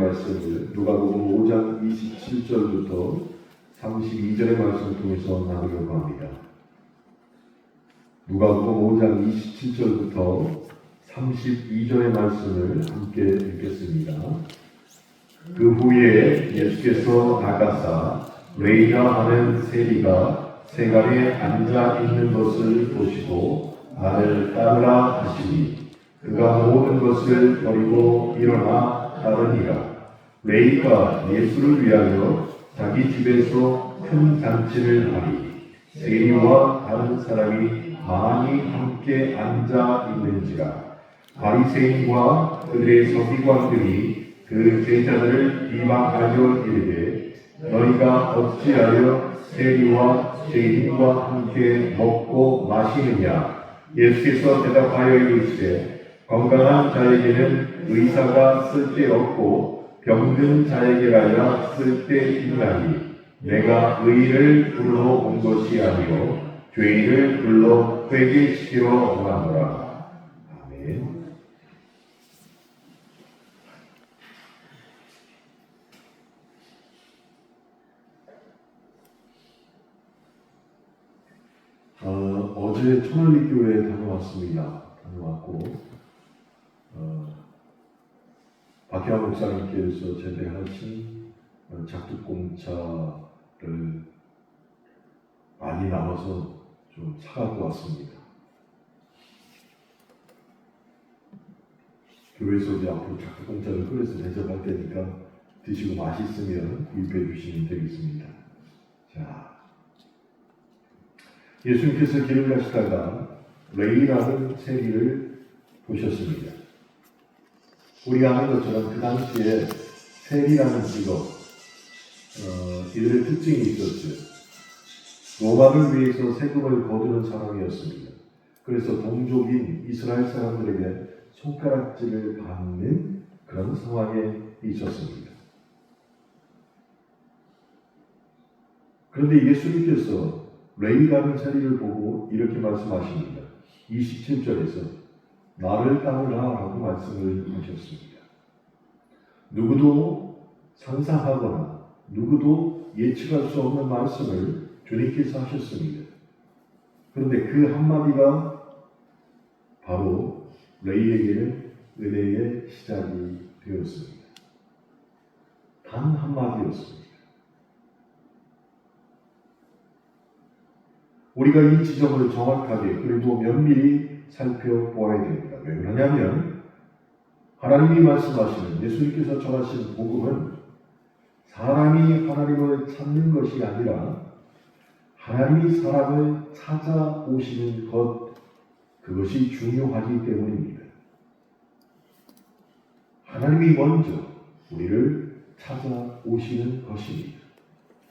말씀을 누가복음 5장 27절부터 32절의 말씀을 통해서 나누려고 합니다. 누가복음 5장 27절부터 32절의 말씀을 함께 읽겠습니다. 그 후에 예수께서 나가사 레이나 하는 세리가 세간에 앉아 있는 것을 보시고 나를 따르라 하시니 그가 모든 것을 버리고 일어나 따르니라. 레이가 예수를 위하여 자기 집에서 큰 잔치를 하니 세리와 다른 사람이 많이 함께 앉아 있는지라. 바리새인과 그들의 서기관들이 그 제자들을 비방하여 이르되 너희가 어찌하여 세리와 죄인과 함께 먹고 마시느냐. 예수께서 대답하여 이르시되 건강한 자에게는 의사가 쓸데없고 병든 자에게라야 쓸데있나니 내가 의인을 불러 온 것이 아니요 죄인을 불러 회개시키러 왔노라. 아멘. 어제 천안리교회에 다녀왔습니다. 다녀왔고 박혜환 목사님께서 제대하신 작두공차를 많이 남아서 좀 사갖고 왔습니다. 교회에서 이제 앞으로 작두공차를 끓여서 대접할 테니까 드시고 맛있으면 구입해 주시면 되겠습니다. 자, 예수님께서 길을 가시다가 레이라는 세리를 보셨습니다. 우리가 아는 것처럼 그 당시에 세리라는 직업, 이들의 특징이 있었죠. 로마를 위해서 세금을 거두는 사람이었습니다. 그래서 동족인 이스라엘 사람들에게 손가락질을 받는 그런 상황에 있었습니다. 그런데 예수님께서 레이라는 세리를 보고 이렇게 말씀하십니다. 27절에서 나를 따르라 라고 말씀을 하셨습니다. 누구도 상상하거나 누구도 예측할 수 없는 말씀을 주님께서 하셨습니다. 그런데 그 한마디가 바로 레이에게는 은혜의 시작이 되었습니다. 단 한마디였습니다. 우리가 이 지점을 정확하게 그리고 면밀히 살펴보아야 됩니다. 왜 그러냐면 하나님이 말씀하시는 예수님께서 전하신 복음은 사람이 하나님을 찾는 것이 아니라 하나님이 사람을 찾아오시는 것, 그것이 중요하기 때문입니다. 하나님이 먼저 우리를 찾아오시는 것입니다.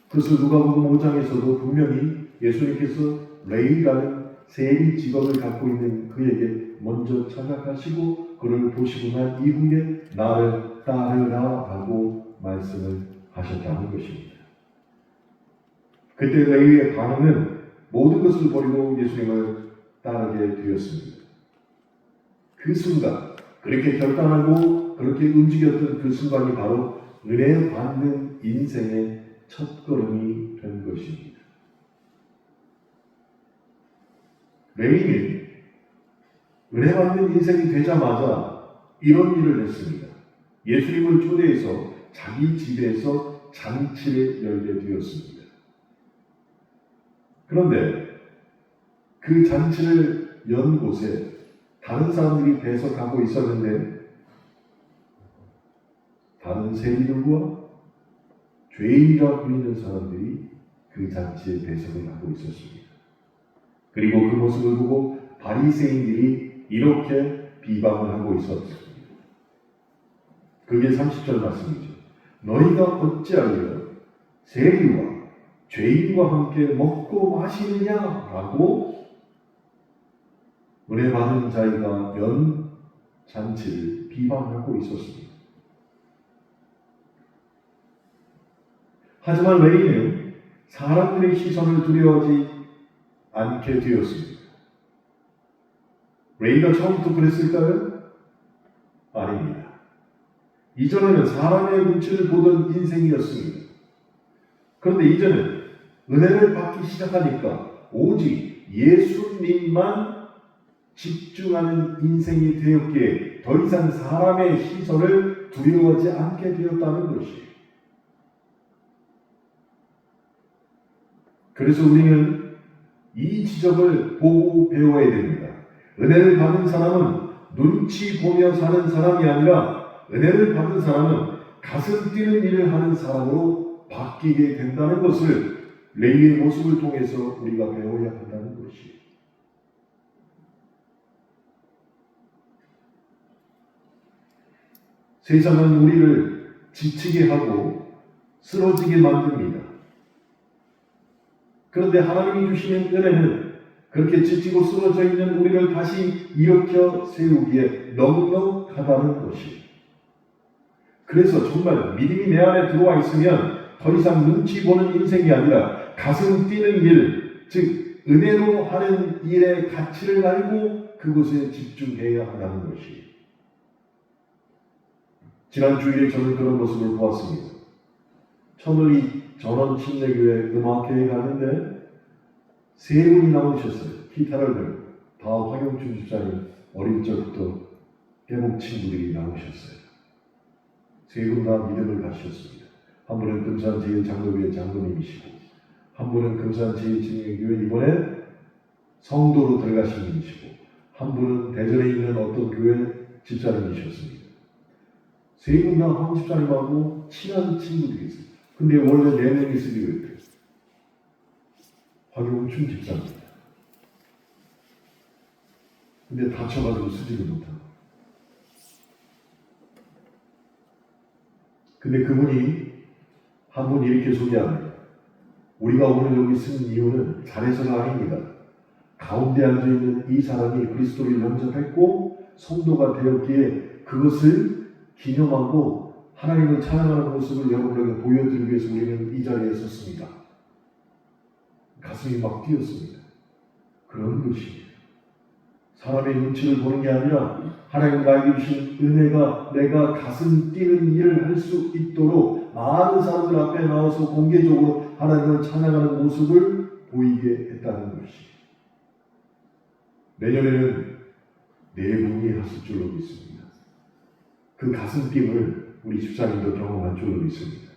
그래서 누가복음 5장에서도 분명히 예수님께서 레이라는 세리 직업을 갖고 있는 그에게 먼저 찾아가시고 그를 보시고 난 이후에 나를 따르라 라고 말씀을 하셨다는 것입니다. 그때 레이의 반응은 모든 것을 버리고 예수님을 따르게 되었습니다. 그 순간 그렇게 결단하고 그렇게 움직였던 그 순간이 바로 은혜 받는 인생의 첫걸음이 된 것입니다. 레이는 은혜 받는 인생이 되자마자 이런 일을 했습니다. 예수님을 초대해서 자기 집에서 잔치를 열게 되었습니다. 그런데 그 잔치를 연 곳에 다른 사람들이 배석하고 있었는데 다른 세리들과 죄인이라 불리는 사람들이 그 잔치에 배석을 하고 있었습니다. 그리고 그 모습을 보고 바리새인들이 이렇게 비방을 하고 있었습니다. 그게 30절 말씀이죠. 너희가 어찌하여 세리와 죄인과 함께 먹고 마시느냐라고 은혜 받은 자가 연 잔치를 비방하고 있었습니다. 하지만 레이는 사람들의 시선을 두려워하지 않게 되었습니다. 레이가 처음부터 그랬을까요? 아닙니다. 이전에는 사람의 눈치를 보던 인생이었습니다. 그런데 이제는 은혜를 받기 시작하니까 오직 예수님만 집중하는 인생이 되었기에 더 이상 사람의 시선을 두려워하지 않게 되었다는 것이에요. 그래서 우리는 이 지적을 보고 배워야 됩니다. 은혜를 받은 사람은 눈치 보며 사는 사람이 아니라 은혜를 받은 사람은 가슴 뛰는 일을 하는 사람으로 바뀌게 된다는 것을 레위의 모습을 통해서 우리가 배워야 한다는 것이에요. 세상은 우리를 지치게 하고 쓰러지게 만듭니다. 그런데 하나님이 주시는 은혜는 그렇게 지치고 쓰러져 있는 우리를 다시 일으켜 세우기에 넉넉하다는 것이. 그래서 정말 믿음이 내 안에 들어와 있으면 더 이상 눈치 보는 인생이 아니라 가슴 뛰는 일, 즉 은혜로 하는 일의 가치를 알고 그것에 집중해야 한다는 것이. 지난 주일에 저는 그런 모습을 보았습니다. 천을이 전원침례교회 음악회에 갔는데 세 분이 나오셨어요. 기타를 들고 다 황용춘 집사님 어릴 적부터 계곡 친구들이 나오셨어요. 세 분 다 믿음을 가셨습니다. 한 분은 금산제일장로교회 장로님이시고 한 분은 금산제일진흥교회 이번에 성도로 들어가신 분이시고 한 분은 대전에 있는 어떤 교회 집사님이셨습니다. 세 분 다 황 집사님하고 친한 친구들이 있어요. 근데 원래 4명이 쓰기로 했대요. 황용춘 집사입니다. 근데 다쳐가지고 쓰지를 못하고. 근데 그분이 한 분 이렇게 소개합니다. 우리가 오늘 여기 쓴 이유는 잘해서가 아닙니다. 가운데 앉아있는 이 사람이 그리스도를 영접했고 성도가 되었기에 그것을 기념하고 하나님을 찬양하는 모습을 여러분에게 보여드리기 위해서 우리는 이 자리에 섰습니다. 가슴이 막 뛰었습니다. 그런 것이 사람의 눈치를 보는 게 아니라 하나님 나에게 주신 은혜가 내가 가슴 뛰는 일을 할 수 있도록 많은 사람들 앞에 나와서 공개적으로 하나님을 찬양하는 모습을 보이게 했다는 것이. 내년에는 4분이 하실 줄로 믿습니다. 그 가슴 뛰임을 우리 집사님도 경험할 줄로 믿습니다.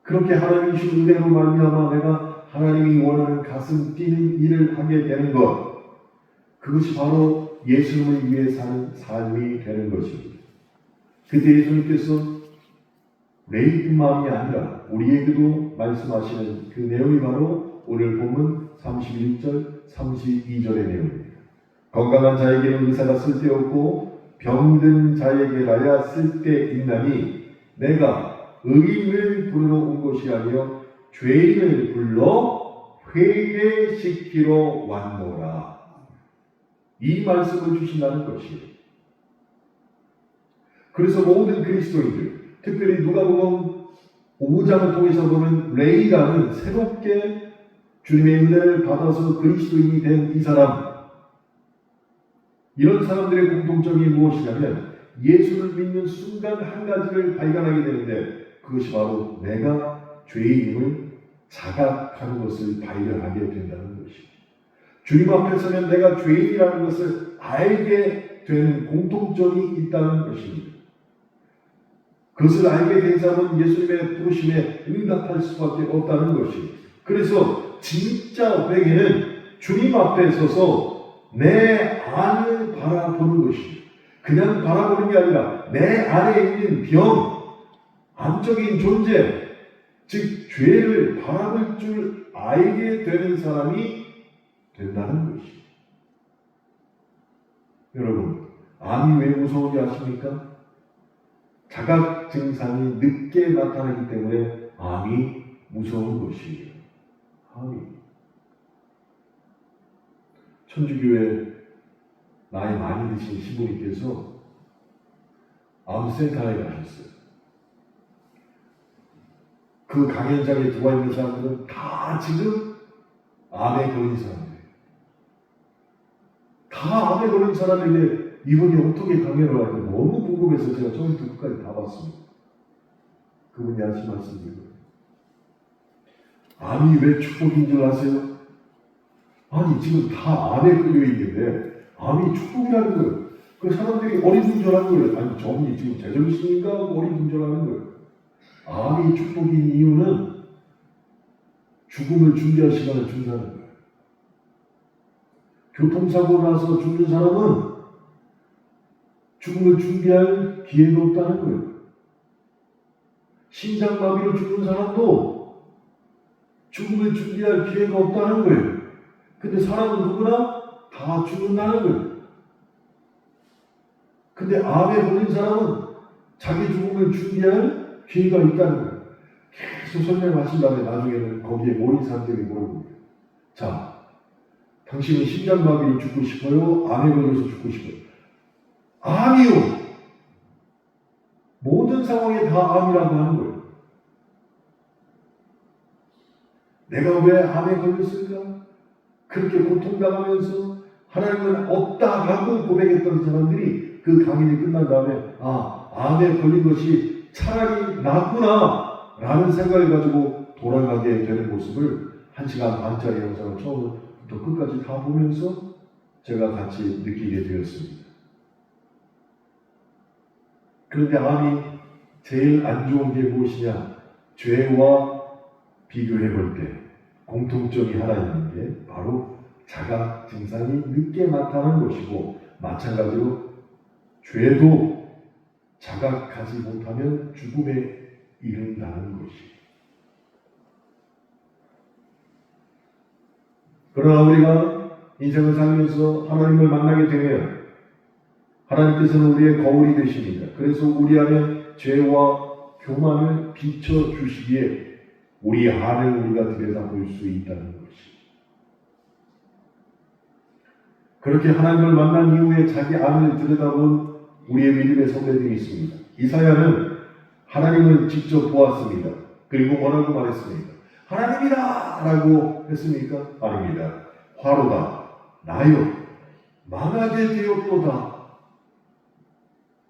그렇게 하나님이 주신 은혜로 말미암아 내가 하나님이 원하는 가슴 뛰는 일을 하게 되는 것, 그것이 바로 예수님을 위해 사는 삶이 되는 것입니다. 그때 예수님께서 레위뿐만이 아니라 우리에게도 말씀하시는 그 내용이 바로 오늘 본문 31절, 32절의 내용입니다. 건강한 자에게는 의사가 쓸데없고 병든 자에게라야 쓸데있나니 내가 의인을 부르러 온 것이 아니요 죄인을 불러 회개시키러 왔노라. 이 말씀을 주신다는 것이에요. 그래서 모든 그리스도인들, 특별히 누가복음 5장을 통해서 보는 레위라는 새롭게 주님의 은혜를 받아서 그리스도인이 된 이 사람, 이런 사람들의 공통점이 무엇이냐면 예수를 믿는 순간 한 가지를 발견하게 되는데 그것이 바로 내가 죄인임을 자각하는 것을 발견하게 된다는 것입니다. 주님 앞에 서면 내가 죄인이라는 것을 알게 되는 공통점이 있다는 것입니다. 그것을 알게 된 사람은 예수님의 부르심에 응답할 수밖에 없다는 것입니다. 그래서 진짜 회개는 주님 앞에 서서 내 안을 바라보는 것입니다. 그냥 바라보는 게 아니라 내 안에 있는 병, 안적인 존재, 즉 죄를 바라볼 줄 알게 되는 사람이 된다는 것입니다. 여러분, 암이 왜 무서운지 아십니까? 자각 증상이 늦게 나타나기 때문에 암이 무서운 것이에요. 암이. 천주교회 나이 많이 드신 신부님께서 암센터에 가셨어요. 그 강연장에 들어와 있는 사람들은 다 지금 암에 걸린 사람들이에요. 다 암에 걸린 사람에게 이분이 어떻게 강연을 할까 너무 궁금해서 제가 처음부터 끝까지 다 봤습니다. 그분이 하신 말씀이거든요. 암이 왜 축복인 줄 아세요? 아니 지금 다 암에 끌려 있는데 암이 축복이라는 거예요. 그 사람들이 어리둥절한 거예요. 아니 저분이 지금 제정신인가 하고 어리둥절하는 거예요. 암이 축복인 이유는 죽음을 준비할 시간을 준다는 거예요. 교통사고 나서 죽는 사람은 죽음을 준비할 기회가 없다는 거예요. 심장마비로 죽는 사람도 죽음을 준비할 기회가 없다는 거예요. 근데 사람은 누구나 다 죽는다는 거예요. 근데 암에 걸린 사람은 자기 죽음을 준비할 기회가 있다는 거예요. 계속 설명하신 다음에 나중에는 거기에 모인 사람들이 모이고, 자, 당신은 심장마비로 죽고 싶어요? 암에 걸려서 죽고 싶어요? 암이요! 모든 상황에 다 암이라고 하는 거예요. 내가 왜 암에 걸렸을까? 그렇게 고통당하면서 하나님은 없다라고 고백했던 사람들이 그 강의가 끝난 다음에 암에 걸린 것이 차라리 낫구나 라는 생각을 가지고 돌아가게 되는 모습을 1시간 반짜리 영상을 처음부터 끝까지 다 보면서 제가 같이 느끼게 되었습니다. 그런데 암이 제일 안 좋은 게 무엇이냐? 죄와 비교해 볼 때 공통점이 하나 있는 게 바로 자각 증상이 늦게 나타나는 것이고, 마찬가지로 죄도 자각하지 못하면 죽음에 이른다는 것이. 그러나 우리가 인생을 살면서 하나님을 만나게 되면 하나님께서는 우리의 거울이 되십니다. 그래서 우리 안에 죄와 교만을 비춰주시기에 우리 안을 우리가 들여다볼 수 있다는 것이. 그렇게 하나님을 만난 이후에 자기 안을 들여다본 우리의 믿음의 선배들이 있습니다. 이사야는 하나님을 직접 보았습니다. 그리고 뭐라고 말했습니까? 하나님이다! 라고 했습니까? 아닙니다. 화로다. 나요. 망하게 되었도다.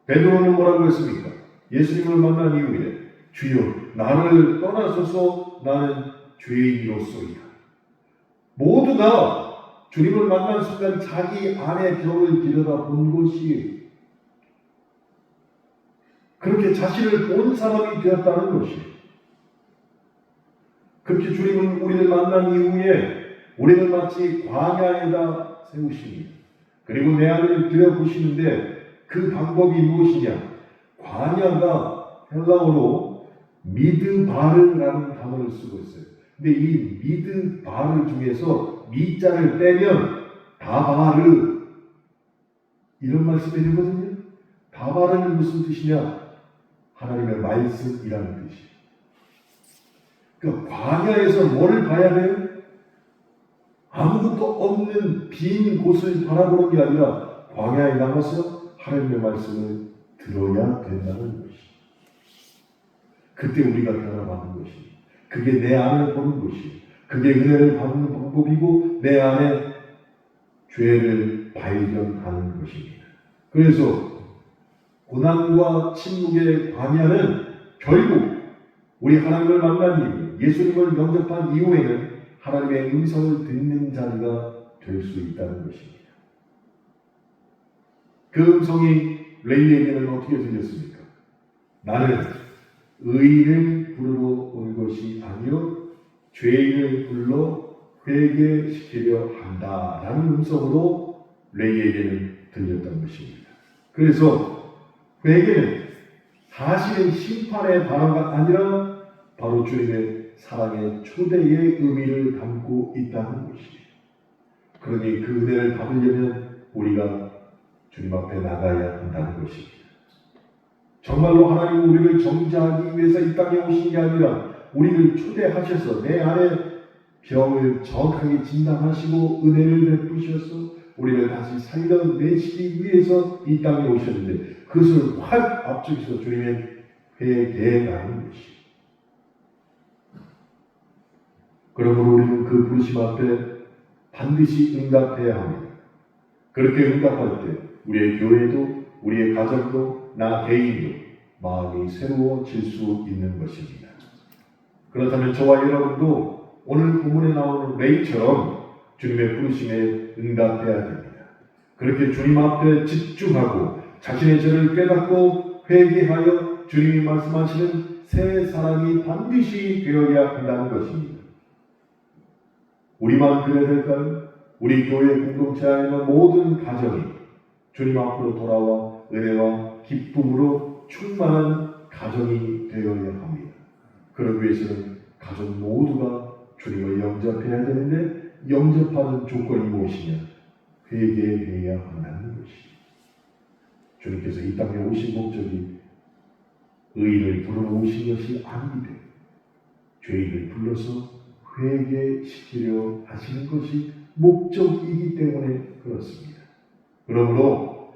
베드로는 뭐라고 했습니까? 예수님을 만난 이후에 주여 나를 떠나소서 나는 죄인이로소이다. 모두가 주님을 만난 순간 자기 안의 벽을 들여다본 것이, 그렇게 자신을 본 사람이 되었다는 것이. 그렇게 주님은 우리를 만난 이후에 우리를 마치 광야에다 세우십니다. 그리고 내 안을 들여보시는데 그 방법이 무엇이냐? 광야가 헬라어로 미드바르라는 단어를 쓰고 있어요. 근데 이 미드바르 중에서 미자를 빼면 다바르 이런 말씀이 되거든요. 다바르는 무슨 뜻이냐? 하나님의 말씀이라는 뜻이에요. 그러니까 광야에서 뭘 봐야 돼요? 아무것도 없는 빈 곳을 바라보는 게 아니라 광야에 나가서 하나님의 말씀을 들어야 된다는 것이. 그때 우리가 변화받는 것이. 그게 내 안을 보는 것이. 그게 은혜를 받는 방법이고 내 안에 죄를 발견하는 것입니다. 그래서 고난과 침묵의 광야는 결국 우리 하나님을 만난 이후, 예수님을 영접한 이후에는 하나님의 음성을 듣는 자리가 될 수 있다는 것입니다. 그 음성이 레이에게는 어떻게 들렸습니까? 나는 의인을 부르러 온 것이 아니요 죄인을 불러 회개시키려 한다라는 음성으로 레이에게는 들렸던 것입니다. 그래서 회개는 사실은 심판의 단어가 아니라 바로 주님의 사랑의 초대의 의미를 담고 있다는 것입니다. 그러니 그 은혜를 받으려면 우리가 주님 앞에 나가야 한다는 것입니다. 정말로 하나님은 우리를 정죄하기 위해서 이 땅에 오신 게 아니라 우리를 초대하셔서 내 안에 병을 정확하게 진단하시고 은혜를 베푸셔서 우리를 다시 살려내시기 위해서 이 땅에 오셨는데, 그것을 확 앞쪽에서 주님의 회개라는 것이. 그러므로 우리는 그 부르심 앞에 반드시 응답해야 합니다. 그렇게 응답할 때 우리의 교회도, 우리의 가정도, 나 개인도 마음이 새로워질 수 있는 것입니다. 그렇다면 저와 여러분도 오늘 본문에 나오는 레이처럼 주님의 부르심에 응답해야 됩니다. 그렇게 주님 앞에 집중하고 자신의 죄를 깨닫고 회개하여 주님이 말씀하시는 새 사람이 반드시 되어야 한다는 것입니다. 우리만 그래야 될까요? 우리 교회 공동체 안에 있는 모든 가정이 주님 앞으로 돌아와 은혜와 기쁨으로 충만한 가정이 되어야 합니다. 그러기 위해서는 가족 모두가 주님을 영접해야 되는데 영접하는 조건이 무엇이냐? 회개해야 한다는 것이죠. 주님께서 이 땅에 오신 목적이 의인을 불러오신 것이 아니되 죄인을 불러서 회개시키려 하시는 것이 목적이기 때문에 그렇습니다. 그러므로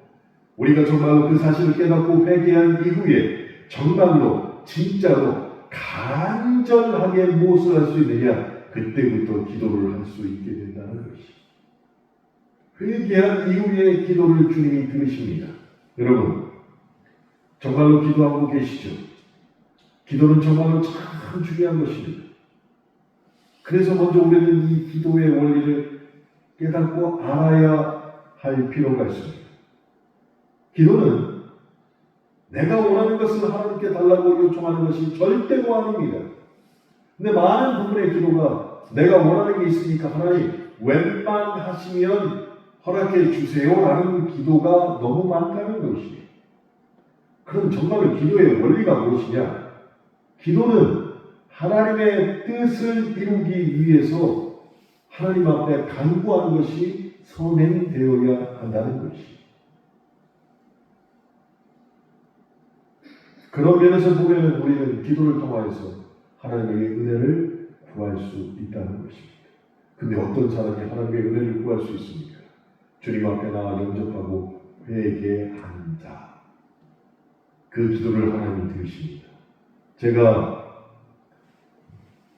우리가 정말로 그 사실을 깨닫고 회개한 이후에 정말로 진짜로 간절하게 무엇을 할 수 있느냐? 그때부터 기도를 할 수 있게 된다는 것이죠. 회개한 이후에 기도를 주님이 들으십니다. 여러분, 정말로 기도하고 계시죠? 기도는 정말로 참 중요한 것입니다. 그래서 먼저 우리는 이 기도의 원리를 깨닫고 알아야 할 필요가 있습니다. 기도는 내가 원하는 것을 하나님께 달라고 요청하는 것이 절대로 아닙니다. 근데 많은 부분의 기도가 내가 원하는 게 있으니까 하나님 웬만하시면 허락해 주세요라는 기도가 너무 많다는 것이에요. 그럼 정말 기도의 원리가 무엇이냐? 기도는 하나님의 뜻을 이루기 위해서 하나님 앞에 간구하는 것이 선행되어야 한다는 것이에요. 그런 면에서 보면 우리는 기도를 통하여서 하나님의 은혜를 구할 수 있다는 것입니다. 근데 어떤 사람이 하나님의 은혜를 구할 수 있습니까? 주님 앞에 나와 영접하고 회개한 자. 그 기도를 하나님이 들으십니다. 제가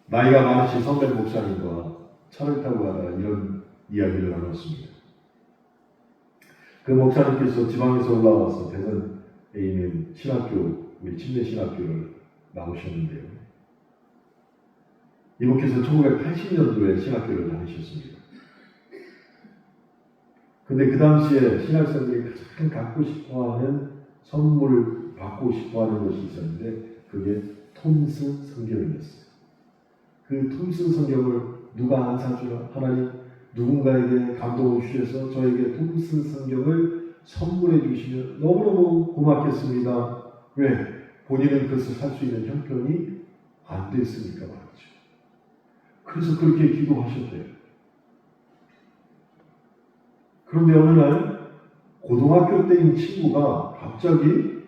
나이가 많으신 선배 목사님과 차를 타고 가다가 이런 이야기를 나눴습니다. 그 목사님께서 지방에서 올라와서 대전에 있는 신학교, 우리 침례 신학교를 나오셨는데요. 이분께서 1980년도에 신학교를 다니셨습니다. 근데 그 당시에 신학생들이 가장 갖고 싶어하는 선물을 받고 싶어하는 것이 있었는데 그게 톰슨 성경이었어요. 그 톰슨 성경을 누가 안 사주나? 하나님 누군가에게 감동을 주셔서 저에게 톰슨 성경을 선물해 주시면 너무너무 고맙겠습니다. 왜? 본인은 그것을 살 수 있는 형편이 안 됐으니까 말이죠. 그래서 그렇게 기도하셨대요. 그런데 어느 날 고등학교 때인 친구가 갑자기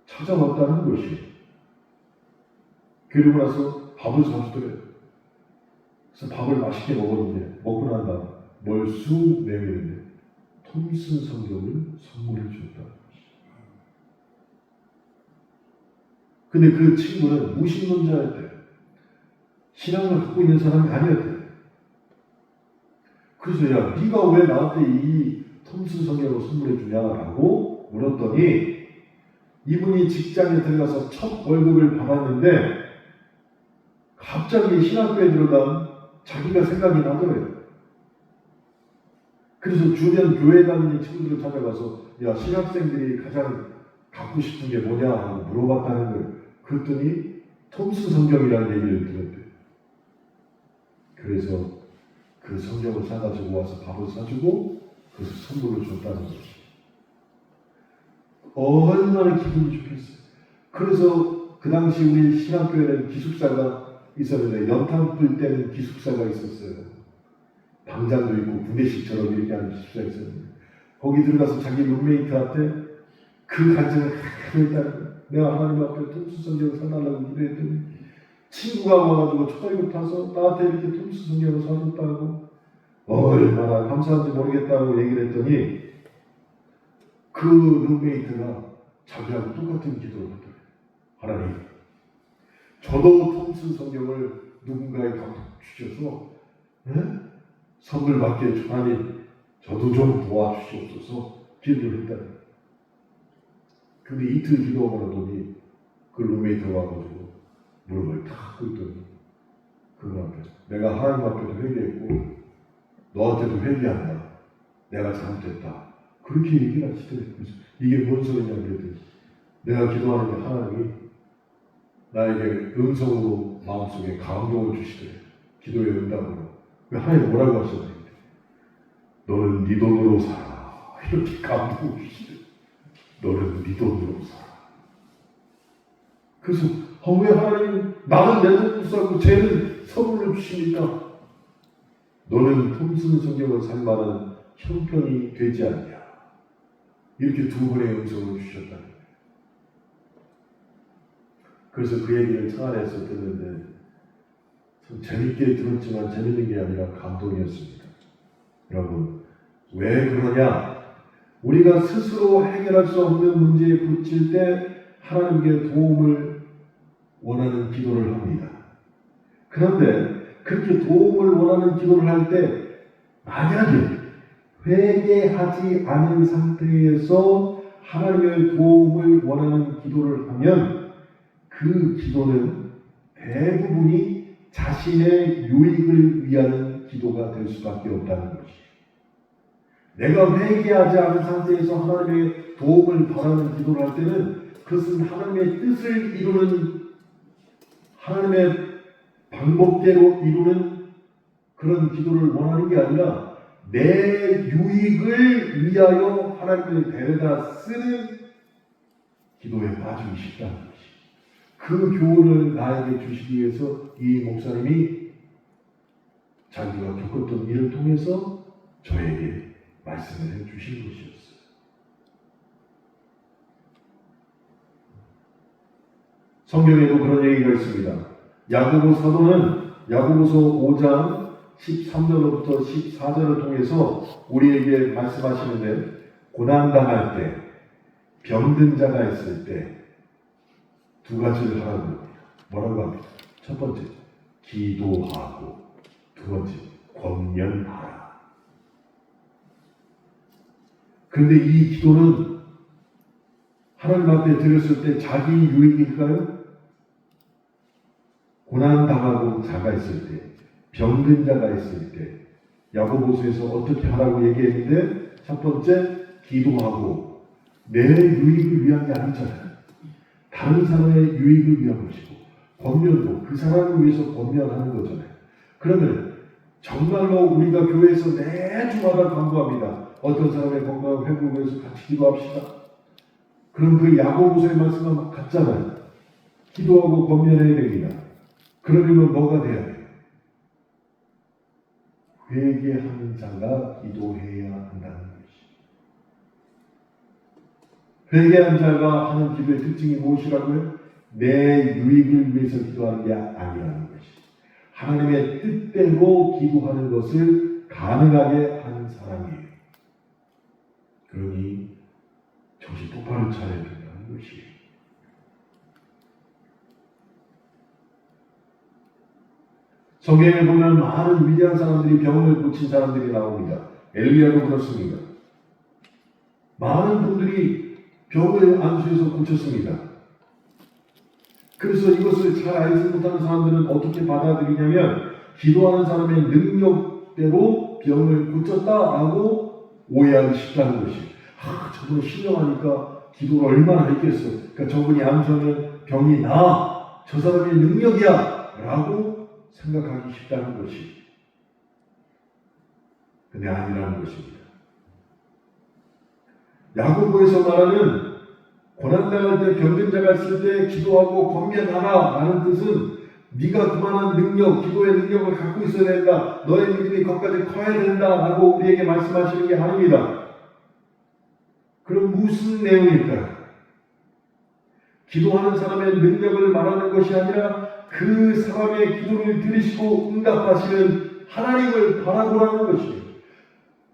찾아왔다는 것이에요. 그리고 나서 밥을 사주더래요. 그래서 밥을 맛있게 먹었는데 먹고 난 다음 뭘 쑥 내밀는데 톰슨 성경을 선물해 줬다는 것이에요. 근데 그 친구는 무신론자였대요. 신앙을 갖고 있는 사람이 아니었대요. 그래서 야, 네가 왜 나한테 이 톰슨 성경을 선물해 주냐라고 물었더니 이분이 직장에 들어가서 첫 월급을 받았는데 갑자기 신학교에 들어간 자기가 생각이 나더래요. 그래서 주변 교회 다니는 친구들을 찾아가서 야, 신학생들이 가장 갖고 싶은 게 뭐냐 하고 물어봤다는 거예요. 그랬더니 톰슨 성경이라는 얘기를 들었대요. 그래서 그 성경을 사가지고 와서 밥을 사주고 그것을 선물로 줬다는 거죠. 얼마나 기분이 좋겠어요. 그래서 그 당시 우리 신학교에는 기숙사가 있었는데 연탄 불 때는 기숙사가 있었어요. 방장도 있고 군대식처럼 이렇게 하는 기숙사가 있었는데 거기 들어가서 자기 룸메이트한테 그 간증을 했다는 거예요. 내가 하나님 앞에 톰슨 성경을 사달라고 기도했더니 친구가 와가지고 초등학교 타서 나한테 이렇게 톰슨 성경을 사줬다고 얼마나 감사한지 모르겠다고 얘기를 했더니 그 룸메이트가 자기하고 똑같은 기도를 하더래요. 하나님, 저도 톰슨 성경을 누군가에 감동 주셔서 선물 받게 하나님 저도 좀 도와주시옵소서 기도를 했다는 거예요. 근데 이틀 기도하고 나더니 그 룸메이트가 와가지고 무릎을 탁 꿇더니 그분 앞에 내가 하나님 앞에도 회개했고 너한테도 회개한다. 내가 잘못했다. 그렇게 얘기를 하시더래요. 그래서 이게 뭔 소리냐 그랬더니 내가 기도하는데 하나님이 나에게 음성으로 마음속에 감동을 주시더래요. 기도의 응답으로. 하나님 뭐라고 하셨는데 너는 네 돈으로 살아. 이렇게 감동을 주시더래요. 너는 네 돈으로 살아. 그래서 왜 하나님 나는 내 돈으로 살고 쟤는 선물로 주시니까 너는 톰슨 성경을 살 만한 형편이 되지 않냐. 이렇게 두 번의 음성을 주셨다는 거예요. 그래서 그 얘기를 차 안에서 듣는데 참 재밌게 들었지만 재밌는 게 아니라 감동이었습니다. 여러분, 왜 그러냐? 우리가 스스로 해결할 수 없는 문제에 부딪힐 때 하나님께 도움을 원하는 기도를 합니다. 그런데 그렇게 도움을 원하는 기도를 할 때 만약에 회개하지 않은 상태에서 하나님의 도움을 원하는 기도를 하면 그 기도는 대부분이 자신의 유익을 위한 기도가 될 수밖에 없다는 것이에요. 내가 회개하지 않은 상태에서 하나님의 도움을 바라는 기도를 할 때는 그것은 하나님의 뜻을 이루는 하나님의 방법대로 이루는 그런 기도를 원하는 게 아니라 내 유익을 위하여 하나님을 데려다 쓰는 기도에 빠지기 쉽다는 것이. 그 교훈을 나에게 주시기 위해서 이 목사님이 자기가 겪었던 일을 통해서 저에게 말씀을 해주신 것이었어요. 성경에도 그런 얘기가 있습니다. 야고보 사도는 야고보서 5장 13절부터 14절을 통해서 우리에게 말씀하시는데 고난당할 때, 병든 자가 있을 때 두 가지를 하라고 합니다. 뭐라고 합니까? 첫 번째, 기도하고 두 번째, 권면하라. 그런데 이 기도는 하나님 앞에 드렸을 때 자기 유익일까요? 고난당하고 자가 있을 때, 병든 자가 있을 때 야고보서에서 어떻게 하라고 얘기했는데 첫 번째, 기도하고 내 유익을 위한 게 아니잖아요. 다른 사람의 유익을 위한 것이고 권면도 그 사람을 위해서 권면하는 거잖아요. 그러면 정말로 우리가 교회에서 매주마다 강구합니다. 어떤 사람의 건강을 회복을 위해서 같이 기도합시다. 그럼 그 야고보서의 말씀은 같잖아요. 기도하고 권면해야 됩니다. 그러려면 뭐가 돼야 돼요? 회개하는 자가 기도해야 한다는 것이. 회개한 자가 하는 기도의 특징이 무엇이라고요? 내 유익을 위해서 기도하는 게 아니라는 것이. 하나님의 뜻대로 기도하는 것을 가능하게 하는 사람이에요. 그러니 정신 똑바로 차려야 된다는 것이에요. 성경에 보면 많은 위대한 사람들이 병을 고친 사람들이 나옵니다. 엘리야도 그렇습니다. 많은 분들이 병을 안수해서 고쳤습니다. 그래서 이것을 잘 알지 못하는 사람들은 어떻게 받아들이냐면 기도하는 사람의 능력대로 병을 고쳤다라고 오해하기 쉽다는 것이. 저분 신령하니까 기도를 얼마나 했겠어. 그러니까 저분이 안수하면 병이 나. 저 사람의 능력이야. 라고 생각하기 쉽다는 것이. 근데 아니라는 것입니다. 야고보에서 말하는 고난당할 때 병든 자가 있을 때 기도하고 권면하라 라는 뜻은 네가 그만한 능력, 기도의 능력을 갖고 있어야 된다. 너의 믿음이 거기까지 커야 된다 라고 우리에게 말씀하시는 게 아닙니다. 그럼 무슨 내용일까요? 기도하는 사람의 능력을 말하는 것이 아니라 그 사람의 기도를 들으시고 응답하시는 하나님을 바라보라는 것이에요.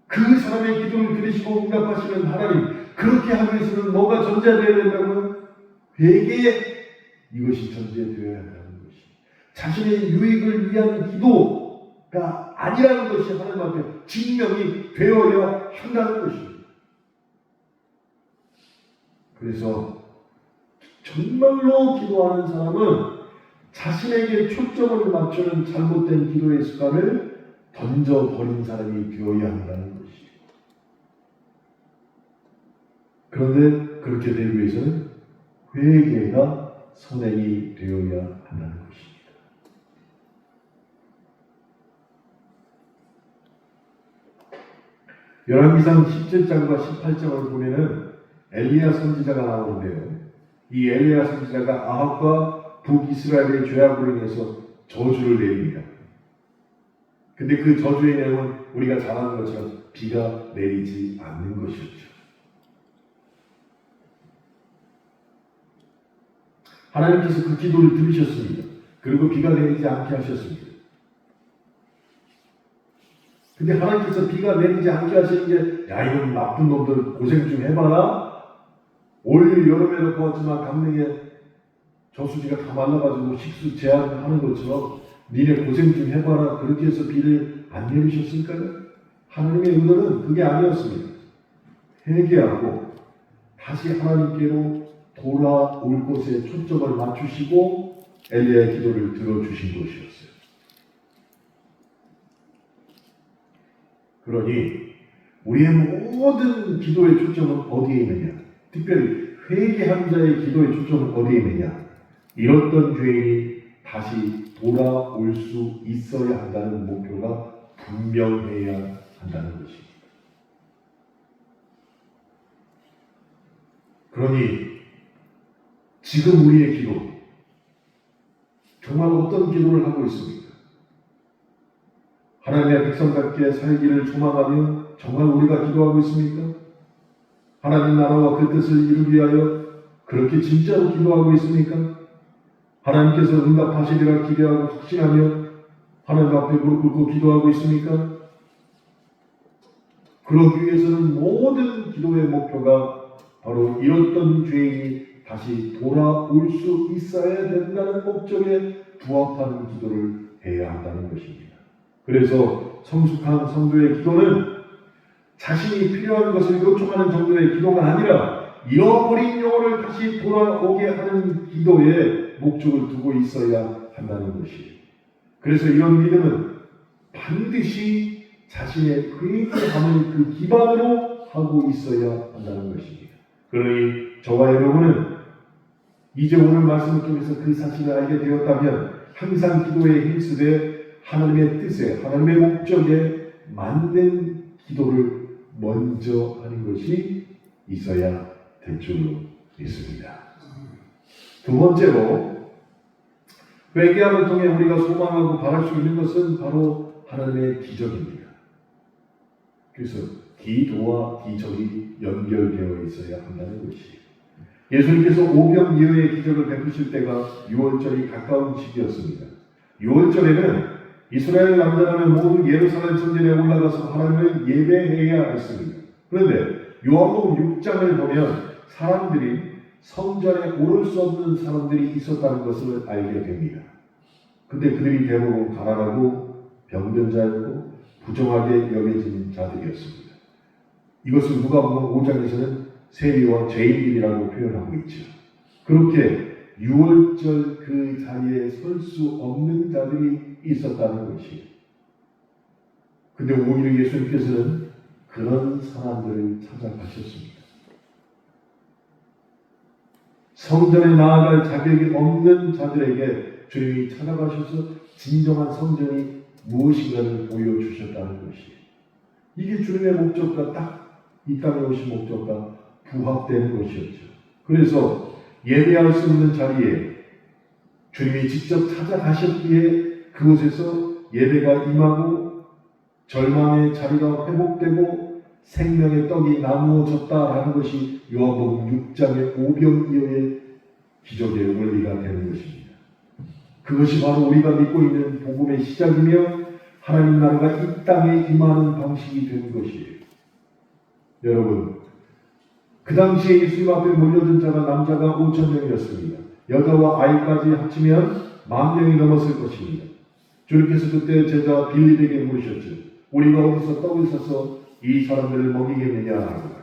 그 사람의 기도를 들으시고 응답하시는 하나님, 그렇게 하기 위해서는 뭐가 전제되어야 된다고요? 회개, 이것이 전제되어야 한다는 것이. 자신의 유익을 위한 기도가 아니라는 것이 하나님 앞에 증명이 되어야 한다는 것입니다. 그래서 정말로 기도하는 사람은 자신에게 초점을 맞추는 잘못된 기도의 습관을 던져버린 사람이 되어야 한다는 것이에요. 그런데 그렇게 되기 위해서는 회개가 선행이 되어야 한다는 것입니다. 열왕기상 17장과 18장을 보면은 엘리야 선지자가 나오는데요. 이 엘리야 선지자가 아합과 북이스라엘의 죄악으로 인해서 저주를 내립니다. 근데 그 저주의 내용은 우리가 잘 아는 것처럼 비가 내리지 않는 것이었죠. 하나님께서 그 기도를 들으셨습니다. 그리고 비가 내리지 않게 하셨습니다. 근데 하나님께서 비가 내리지 않게 하시는 게, 야, 이건 나쁜 놈들 고생 좀 해봐라. 올 여름에도 보았지만 강릉에 저수지가 다 말라가지고 식수 제한하는 것처럼 니네 고생 좀 해봐라. 그렇게 해서 비를 안 내리셨을까요? 하나님의 의도는 그게 아니었습니다. 회개하고 다시 하나님께로 돌아올 곳에 초점을 맞추시고 엘리야의 기도를 들어주신 것이었어요. 그러니 우리의 모든 기도의 초점은 어디에 있느냐? 특별히 회개한 자의 기도의 초점은 어디에 있느냐? 잃었던 죄인이 다시 돌아올 수 있어야 한다는 목표가 분명해야 한다는 것입니다. 그러니 지금 우리의 기도, 정말 어떤 기도를 하고 있습니까? 하나님의 백성답게 살기를 소망하며 정말 우리가 기도하고 있습니까? 하나님 나라와 그 뜻을 이루기 위하여 그렇게 진짜로 기도하고 있습니까? 하나님께서 응답하시리라 기대하고 확신하며 하나님 앞에 무릎 꿇고 기도하고 있습니까? 그러기 위해서는 모든 기도의 목표가 바로 잃었던 죄인이 다시 돌아올 수 있어야 된다는 목적에 부합하는 기도를 해야 한다는 것입니다. 그래서 성숙한 성도의 기도는 자신이 필요한 것을 요청하는 정도의 기도가 아니라 잃어버린 영혼을 다시 돌아오게 하는 기도에 목적을 두고 있어야 한다는 것이에요. 그래서 이런 믿음은 반드시 자신의 회개함을 그 기반으로 하고 있어야 한다는 것입니다. 그러니 저와 여러분은 이제 오늘 말씀을 통해서 그 사실을 알게 되었다면 항상 기도에 힘쓰되 하나님의 뜻에, 하나님의 목적에 맞는 기도를 먼저 하는 것이 있어야 될 줄로 믿습니다. 두 번째로 회개함을 통해 우리가 소망하고 바랄 수 있는 것은 바로 하나님의 기적입니다. 그래서 기도와 기적이 연결되어 있어야 한다는 것이에요. 예수님께서 오병이어의 기적을 베푸실 때가 6월절이 가까운 시기였습니다. 6월절에는 이스라엘 남자라면 모두 예루살렘 성전에 올라가서 하나님을 예배해야 했습니다. 그런데 요한복음 6장을 보면 사람들이 성전에 오를 수 없는 사람들이 있었다는 것을 알게 됩니다. 근데 그들이 대부분 가난하고 병든 자였고 부정하게 여겨진 자들이었습니다. 이것을 누가복음 5장에서는 세리와 죄인들이라고 표현하고 있죠. 그렇게 6월절 그 자리에 설 수 없는 자들이 있었다는 것이에요. 근데 오히려 예수님께서는 그런 사람들을 찾아가셨습니다. 성전에 나아갈 자격이 없는 자들에게 주님이 찾아가셔서 진정한 성전이 무엇인가를 보여주셨다는 것이에요. 이게 주님의 목적과 딱 이 땅에 오신 목적과 부합되는 것이었죠. 그래서 예배할 수 있는 자리에 주님이 직접 찾아가셨기에 그곳에서 예배가 임하고 절망의 자리가 회복되고 생명의 떡이 나누어졌다라는 것이 요한복음 6장의 오병이어의 기적의 원리가 되는 것입니다. 그것이 바로 우리가 믿고 있는 복음의 시작이며 하나님 나라가 이 땅에 임하는 방식이 되는 것이에요. 여러분, 그 당시에 예수님 앞에 몰려든 자가 남자가 5,000명이었습니다. 여자와 아이까지 합치면 10,000명이 넘었을 것입니다. 주님께서 그때 제자 빌립에게 물으셨죠. 우리가 어디서 떡을 사서 이 사람들을 먹이겠느냐 하고.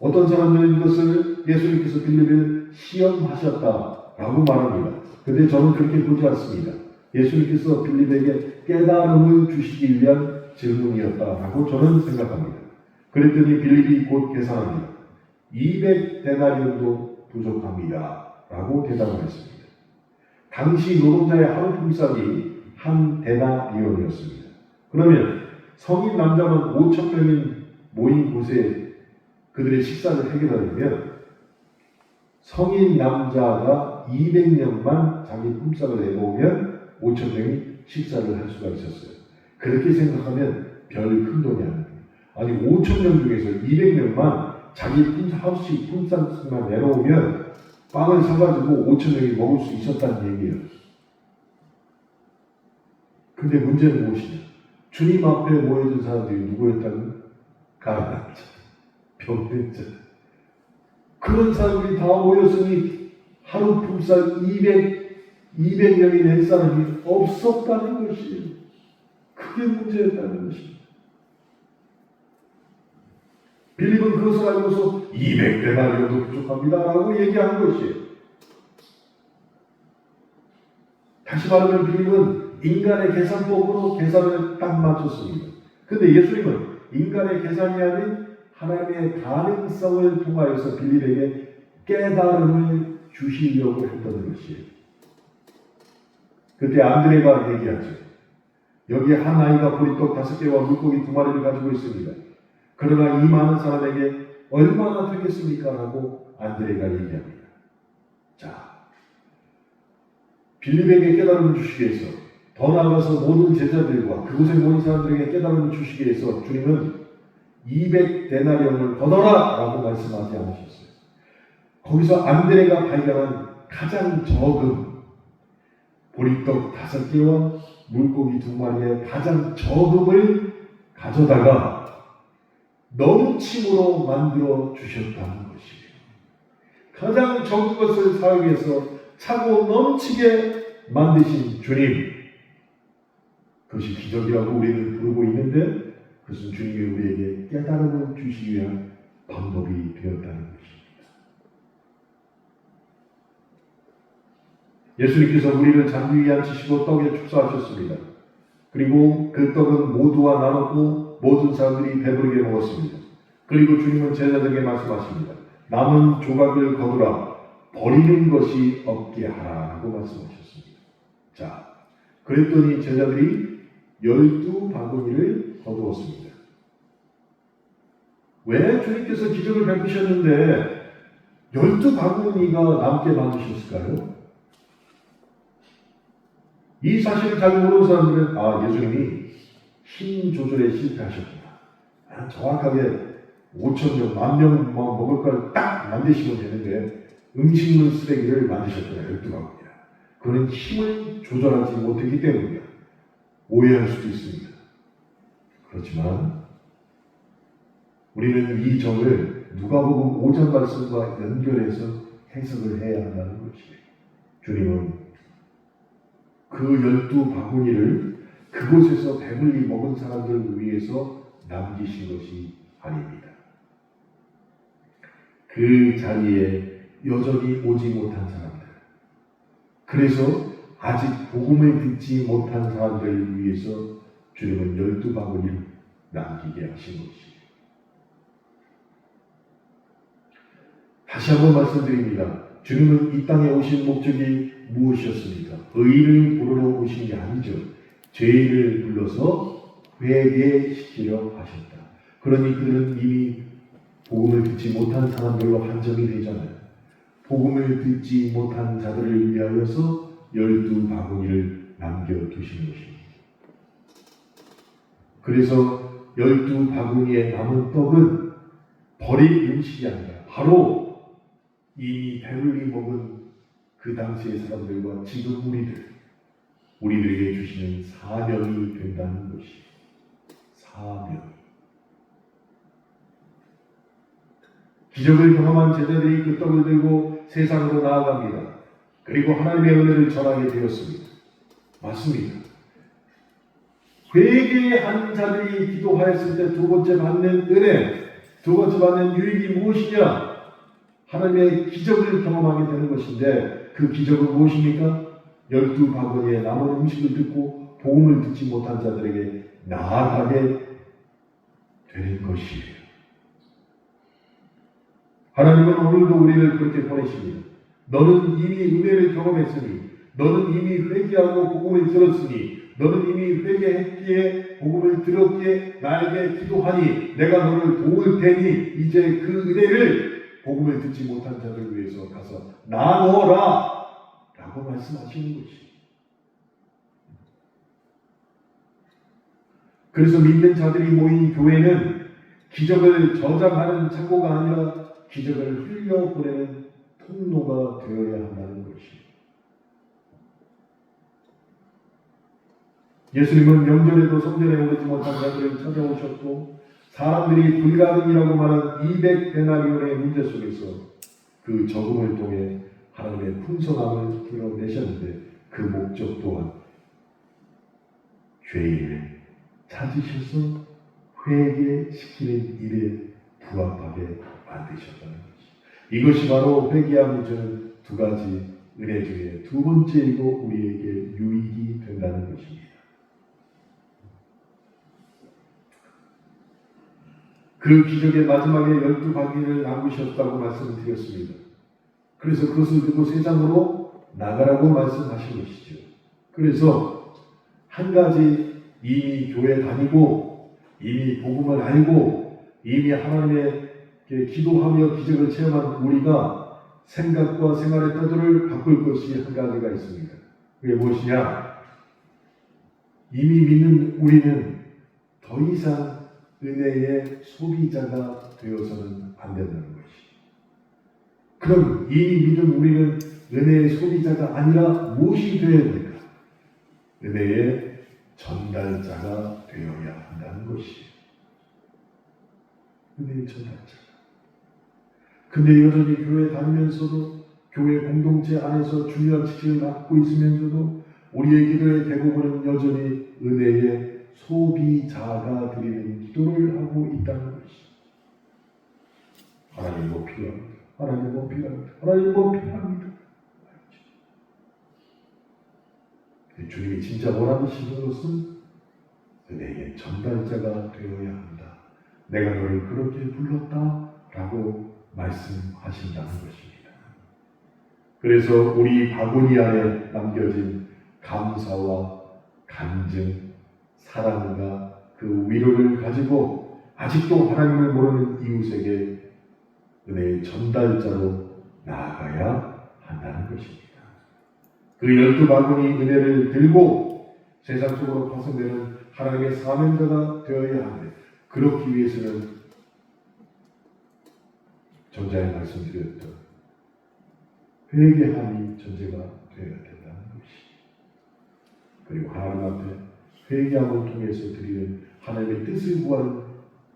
어떤 사람들은 이것을 예수님께서 빌립을 시험하셨다라고 말합니다. 근데 저는 그렇게 보지 않습니다. 예수님께서 빌립에게 깨달음을 주시기 위한 질문이었다라고 저는 생각합니다. 그랬더니 빌립이 곧 계산합니다. 200데나리온도 부족합니다. 라고 대답을 했습니다. 당시 노동자의 하루 품삯이 한 데나리온이었습니다. 그러면 성인 남자만 5천 명이 모인 곳에 그들의 식사를 해결하려면 성인 남자가 200명만 자기 품삯을 내놓으면 5천 명이 식사를 할 수가 있었어요. 그렇게 생각하면 별 큰 돈이 아닙니다. 아니 5천 명 중에서 200명만 자기 하루씩 품삯만 내놓으면 빵을 사가지고 5천 명이 먹을 수 있었다는 얘기예요. 근데 문제는 무엇이냐? 주님 앞에 모여든 사람들이 누구였다는? 가난한 자, 병든 자. 그런 사람들이 다 모였으니 하루 품삯 200명이 낸 사람이 없었다는 것이에요. 그게 문제였다는 것입니다. 빌립은 그것을 알고서 200데나리온도 부족합니다 라고 얘기한 것이에요. 다시 말하면 빌립은 인간의 계산법으로 계산을 딱 맞췄습니다. 근데 예수님은 인간의 계산이 아닌 하나님의 가능성을 통하여서 빌립에게 깨달음을 주시려고 했던 것이에요. 그때 안드레가 얘기하죠. 여기에 한 아이가 보리떡 5개와 물고기 2마리를 가지고 있습니다. 그러나 이 많은 사람에게 얼마나 되겠습니까? 라고 안드레가 얘기합니다. 자, 빌립에게 깨달음을 주시기 위해서 더 나아가서 모든 제자들과 그곳에 모인 사람들에게 깨달음을 주시기 위해서 주님은 200데나리온을 걷어라! 라고 말씀하지 않으셨어요. 거기서 안드레가 발견한 가장 적은 보리떡 5개와 물고기 2마리의 가장 적음을 가져다가 넘침으로 만들어 주셨다는 것이에요. 가장 적은 것을 사용해서 차고 넘치게 만드신 주님. 그것이 기적이라고 우리는 부르고 있는데 그것은 주님이 우리에게 깨달음을 주시기 위한 방법이 되었다는 것입니다. 예수님께서 우리를 잔디 위에 앉히시고 떡에 축사하셨습니다. 그리고 그 떡은 모두와 나눴고 모든 사람들이 배부르게 먹었습니다. 그리고 주님은 제자들에게 말씀하십니다. 남은 조각을 거두라. 버리는 것이 없게 하라고 말씀하셨습니다. 자, 그랬더니 제자들이 12바구니를 거두었습니다. 왜 주님께서 기적을 베푸셨는데 12바구니가 남게 만드셨을까요? 이 사실을 잘 모르는 사람들은 예수님이 힘 조절에 실패하셨구나. 정확하게 5,000명, 10,000명 먹을 걸 딱 만드시면 되는데 음식물 쓰레기를 만드셨구나. 12바구니야. 그는 힘을 조절하지 못했기 때문이야. 오해할 수도 있습니다. 그렇지만 우리는 이 점을 누가복음 5장 말씀과 연결해서 해석을 해야 한다는 것이에요. 주님은 그 12바구니를 그곳에서 배불리 먹은 사람들을 위해서 남기신 것이 아닙니다. 그 자리에 여전히 오지 못한 사람들, 그래서 아직 복음을 듣지 못한 사람들을 위해서 주님은 12바구니를 남기게 하신 것이에요. 다시 한번 말씀드립니다. 주님은 이 땅에 오신 목적이 무엇이었습니까? 의를 부르러 오신 게 아니죠. 죄인을 불러서 회개시키려 하셨다. 그러니 그들은 이미 복음을 듣지 못한 사람들로 한정이 되잖아요. 복음을 듣지 못한 자들을 위하여서 12바구니를 남겨두신 것입니다. 그래서 12바구니에 남은 떡은 버릴 음식이 아니라 바로 이미 배불리 먹은 그 당시의 사람들과 지금 우리들에게 주시는 사명이 된다는 것이 사명. 기적을 경험한 제자들이 그 떡을 들고 세상으로 나아갑니다. 그리고 하나님의 은혜를 전하게 되었습니다. 맞습니다. 회개한 자들이 기도하였을 때 두 번째 받는 은혜, 두 번째 받는 유익이 무엇이냐? 하나님의 기적을 경험하게 되는 것인데 그 기적은 무엇입니까? 12바구니에 남은 음식을 듣고 복음을 듣지 못한 자들에게 나아가게 되는 것이에요. 하나님은 오늘도 우리를 그렇게 보내십니다. 너는 이미 은혜를 경험했으니, 너는 이미 회개하고 복음을 들었으니, 너는 이미 회개했기에 복음을 들었기에 나에게 기도하니 내가 너를 도울 테니 이제 그 은혜를 복음을 듣지 못한 자들 위해서 가서 나누어라 라고 말씀하시는 것이에요. 그래서 믿는 자들이 모인 교회는 기적을 저장하는 창고가 아니라 기적을 흘려보내는 통로가 되어야 한다는 것이에요. 예수님은 명절에도 성전에 오르지 못한 자들을 찾아오셨고 사람들이 불가능이라고 말한 200데나리온의 문제 속에서 그 적응을 통해 하나님의 풍성함을 드러내셨는데 그 목적 또한 죄인을 찾으셔서 회개시키는 일에 부합하게 만드셨다는 것이죠. 이것이 바로 회개함이 주는 두 가지 은혜 중에 두 번째이고 우리에게 유익이 된다는 것입니다. 그 기적의 마지막에 12바구니를 남기셨다고 말씀드렸습니다. 그래서 그것을 들고 세상으로 나가라고 말씀하신 것이죠. 그래서 한 가지 이미 교회 다니고 이미 복음을 알고 이미 하나님께 기도하며 기적을 체험한 우리가 생각과 생활의 태도를 바꿀 것이 한 가지가 있습니다. 그게 무엇이냐? 이미 믿는 우리는 더 이상 은혜의 소비자가 되어서는 안 된다는 것이죠. 그럼 이미 믿은 우리는 은혜의 소비자가 아니라 무엇이 되어야 됩니까? 은혜의 전달자가 되어야 한다는 것이에요. 은혜의 전달자. 근데 여전히 교회 다니면서도 교회 공동체 안에서 중요한 지식을 갖고 있으면서도 우리의 기도의 대부분은 여전히 은혜의 소비자가 드리는 기도를 하고 있다는 것이죠. 하나님 뭐 필요합니다. 하나님 뭐 필요합니다. 하나님 뭐 필요합니다. 주님이 진짜 원하시는 것은 은혜의 전달자가 되어야 한다. 내가 너를 그렇게 불렀다 라고 말씀하신다는 것입니다. 그래서 우리 바구니 안에 남겨진 감사와 간증, 사랑과 그 위로를 가지고 아직도 하나님을 모르는 이웃에게 은혜의 전달자로 나아가야 한다는 것입니다. 그 12바구니 은혜를 들고 세상 속으로 파송되는 하나님의 사명자가 되어야 하는데 그렇기 위해서는 전자에 말씀드렸던 회개함이 전제가 되어야 된다는 것이. 그리고 하나님 앞에 회개함을 통해서 드리는 하나님의 뜻을 구하는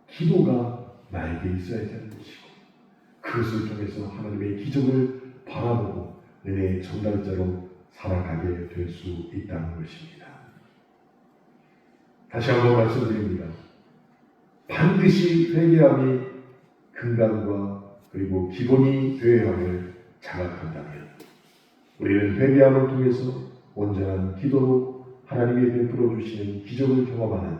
기도가 나에게 있어야 되는 것이고 그것을 통해서 하나님의 기적을 바라보고 은혜의 전달자로 살아가게 될 수 있다는 것입니다. 다시 한번 말씀드립니다. 반드시 회개함이 근간과 그리고 기본이 되어야 함을 자각한다면 우리는 회개함을 통해서 온전한 기도로 하나님이 베풀어 주시는 기적을 경험하는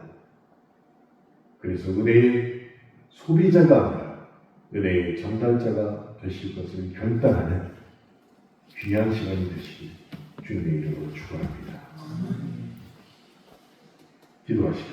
그래서 은혜의 소비자가 아니라 은혜의 전달자가 되실 것을 결단하는 귀한 시간이 되시길 주님의 이름으로 축원합니다. 기도하시겠습니다.